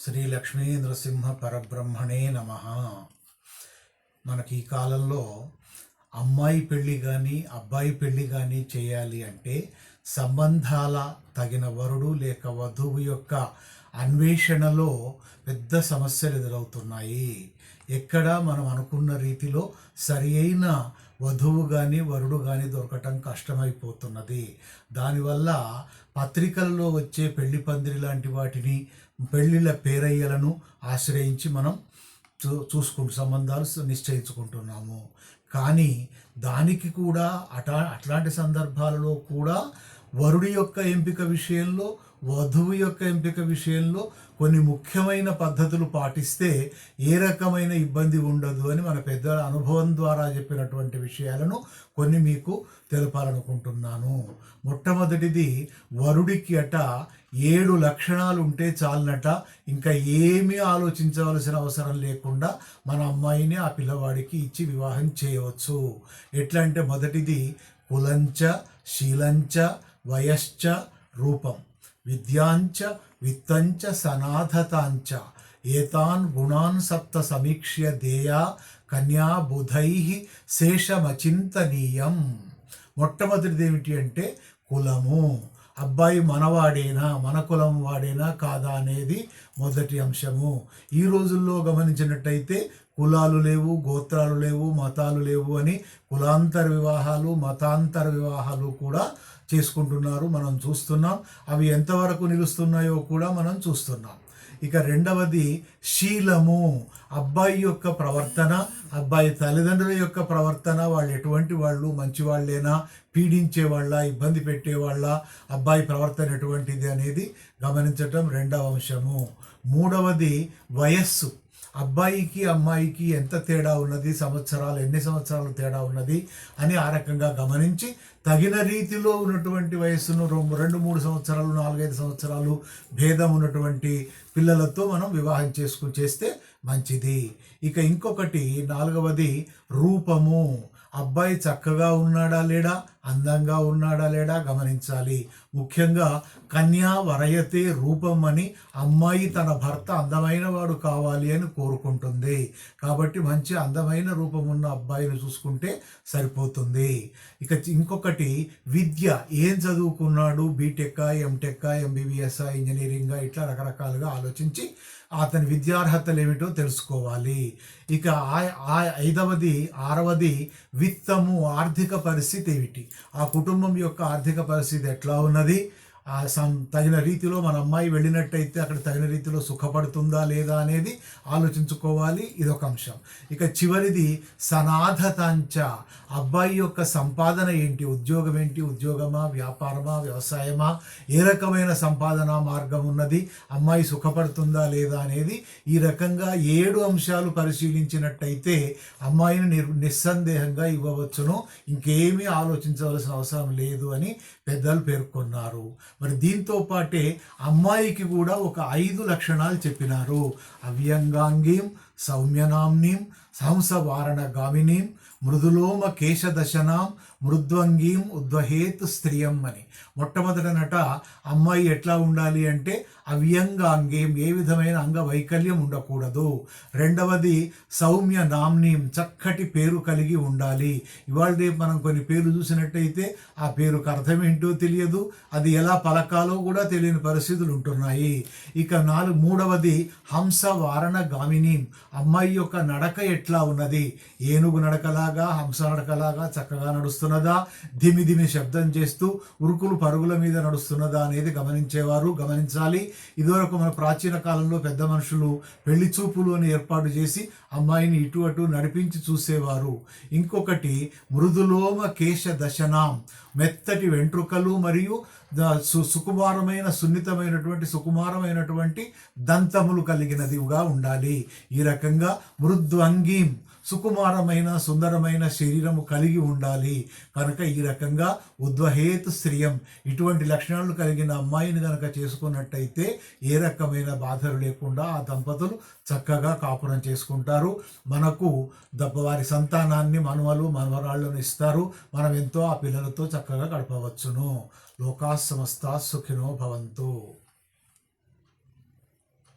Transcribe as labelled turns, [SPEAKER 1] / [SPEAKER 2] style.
[SPEAKER 1] శ్రీ లక్ష్మీ నృసింహ పరబ్రహ్మణే నమ. మనకి ఈ కాలంలో అమ్మాయి పెళ్ళి కానీ అబ్బాయి పెళ్ళి కానీ చేయాలి అంటే సంబంధాల తగిన వరుడు లేక వధువు యొక్క అన్వేషణలో పెద్ద సమస్యలు ఎదురవుతున్నాయి. ఎక్కడ మనం అనుకున్న రీతిలో సరి అయిన వధువు కానీ వరుడు కానీ దొరకటం కష్టమైపోతున్నది. దానివల్ల పత్రికల్లో వచ్చే పెళ్లి పందిరి లాంటి వాటిని, పెళ్ళిళ్ళ పేరయ్యలను ఆశ్రయించి మనం సంబంధాలు నిశ్చయించుకుంటున్నాము. కానీ దానికి కూడా అట్లాంటి సందర్భాలలో కూడా వరుడి యొక్క ఎంపిక విషయంలో, వధువు యొక్క ఎంపిక విషయంలో కొన్ని ముఖ్యమైన పద్ధతులు పాటిస్తే ఏ రకమైన ఇబ్బంది ఉండదు అని మన పెద్దల అనుభవం ద్వారా చెప్పినటువంటి విషయాలను కొన్ని మీకు తెలపాలనుకుంటున్నాను. మొట్టమొదటిది, వరుడికి 7 లక్షణాలు ఉంటే చాలనట. ఇంకా ఏమీ ఆలోచించవలసిన అవసరం లేకుండా మన అమ్మాయిని ఆ పిల్లవాడికి ఇచ్చి వివాహం చేయవచ్చు. ఎట్లా అంటే, మొదటిది కులంచ శీలంచ వయశ్చ రూపం విద్యాంచ విత్తంచ సనాథతాంచ ఏతాన్ గుణాన్ సప్త సమీక్ష్య దేయా కన్యా బుధై శేషమచింతనీయం. మొట్టమొదటిది ఏమిటి అంటే కులము. అబ్బాయి మనవాడేనా, మన కులం వాడేనా కాదా అనేది మొదటి అంశము. ఈ రోజుల్లో గమనించినట్టయితే కులాలు లేవు, గోత్రాలు లేవు, మతాలు లేవు అని కులాంతర వివాహాలు, మతాంతర వివాహాలు కూడా చేసుకుంటున్నారు, మనం చూస్తున్నాం. అవి ఎంతవరకు నిలుస్తున్నాయో కూడా మనం చూస్తున్నాం. ఇక రెండవది శీలము. అబ్బాయి యొక్క ప్రవర్తన, అబ్బాయి తల్లిదండ్రుల యొక్క ప్రవర్తన, వాళ్ళు ఎటువంటి వాళ్ళు, మంచి వాళ్ళేనా, పీడించే వాళ్ళ, ఇబ్బంది పెట్టేవాళ్ళ, అబ్బాయి ప్రవర్తన ఎటువంటిది అనేది గమనించటం రెండవ అంశము. మూడవది వయస్సు. అబ్బాయికి అమ్మాయికి ఎంత తేడా ఉన్నది, ఎన్ని సంవత్సరాలు తేడా ఉన్నది అని ఆ రకంగా గమనించి తగిన రీతిలో ఉన్నటువంటి వయస్సును 2-3 సంవత్సరాలు, 4-5 సంవత్సరాలు భేదం ఉన్నటువంటి పిల్లలతో మనం వివాహం చేస్తే మంచిది. ఇక ఇంకొకటి, నాలుగవది రూపము. అబ్బాయి చక్కగా ఉన్నాడా లేడా, అందంగా ఉన్నాడా లేడా గమనించాలి. ముఖ్యంగా కన్యా వరయతే రూపం అని అమ్మాయి తన భర్త అందమైన వాడు కావాలి అని కోరుకుంటుంది. కాబట్టి మంచి అందమైన రూపం ఉన్న అబ్బాయిని చూసుకుంటే సరిపోతుంది. ఇక ఇంకొకటి విద్య. ఏం చదువుకున్నాడు, బీటెక్, ఎంటెక్, ఎంబీబీఎస్, ఇంజనీరింగ్, ఇట్లా రకరకాలుగా ఆలోచించి అతని విద్యార్హతలు ఏమిటో తెలుసుకోవాలి. ఇక ఆరవది విత్తము. ఆర్థిక పరిస్థితి ఏమిటి, ఆ కుటుంబం యొక్క ఆర్థిక పరిస్థితి ఎట్లా ఉన్నది, తగిన రీతిలో మన అమ్మాయి వెళ్ళినట్టయితే అక్కడ తగిన రీతిలో సుఖపడుతుందా లేదా అనేది ఆలోచించుకోవాలి. ఇదొక అంశం. ఇక చివరిది సనాథతాంచ. అబ్బాయి యొక్క సంపాదన ఏంటి, ఉద్యోగం ఏంటి, ఉద్యోగమా, వ్యాపారమా, వ్యవసాయమా, ఏ రకమైన సంపాదన మార్గం ఉన్నది, అమ్మాయి సుఖపడుతుందా లేదా అనేది ఈ రకంగా 7 అంశాలు పరిశీలించినట్టయితే అమ్మాయిని నిస్సందేహంగా ఇవ్వవచ్చును. ఇంకేమీ ఆలోచించవలసిన అవసరం లేదు అని పెద్దలు పేర్కొన్నారు. మరి దీంతో పాటే అమ్మాయికి కూడా ఒక 5 లక్షణాలు చెప్పినారు. అవ్యంగాంగీం సౌమ్యనాంనీం హంసవారణ గామినీం మృదులోమ కేశదశనాం మృద్వంగీం ఉద్వహేత్ స్త్రియం అని. మొట్టమొదటనట అమ్మాయి ఎట్లా ఉండాలి అంటే అవ్యంగాంగేం, ఏ విధమైన అంగవైకల్యం ఉండకూడదు. రెండవది సౌమ్య నామ్నీం, చక్కటి పేరు కలిగి ఉండాలి. ఇవాళ రేపు మనం కొన్ని పేర్లు చూసినట్టయితే ఆ పేరుకు అర్థం ఏంటో తెలియదు, అది ఎలా పలకాలో కూడా తెలియని పరిస్థితులు ఉంటున్నాయి. ఇక మూడవది హంస వారణ గామినీం. అమ్మాయి యొక్క నడక ఎట్లా ఉన్నది, ఏనుగు నడకలాగా, హంస నడకలాగా చక్కగా నడుస్తున్నదా, ధిమి శబ్దం చేస్తూ ఉరుకులు పరుగుల మీద నడుస్తున్నదా అనేది గమనించాలి. ఇదివరకు మన ప్రాచీన కాలంలో పెద్ద మనుషులు పెళ్లి చూపులు అని ఏర్పాటు చేసి అమ్మాయిని ఇటు అటు నడిపించి చూసేవారు. ఇంకొకటి మృదులోమ కేశ దశనాం. మెత్తటి వెంట్రుకలు మరియు సుకుమారమైనటువంటి దంతములు కలిగినదిగా ఉండాలి. ఈ రకంగా మృద్వంగీం, సుకుమారమైన సుందరమైన శరీరము కలిగి ఉండాలి. కనుక ఈ రకంగా ఉద్వహేత్ స్త్రియం, ఇటువంటి లక్షణాలు కలిగిన అమ్మాయిని కనుక చేసుకున్నట్టయితే ఏ రకమైన బాధలు లేకుండా ఆ దంపతులు చక్కగా కాపురం చేసుకుంటారు. మనకు వారి సంతానాన్ని, మనవరాళ్ళను ఇస్తారు. మనం ఎంతో ఆ పిల్లలతో చక్కగా గడపవచ్చును. లోకా సమస్తా సుఖినో భవంతు.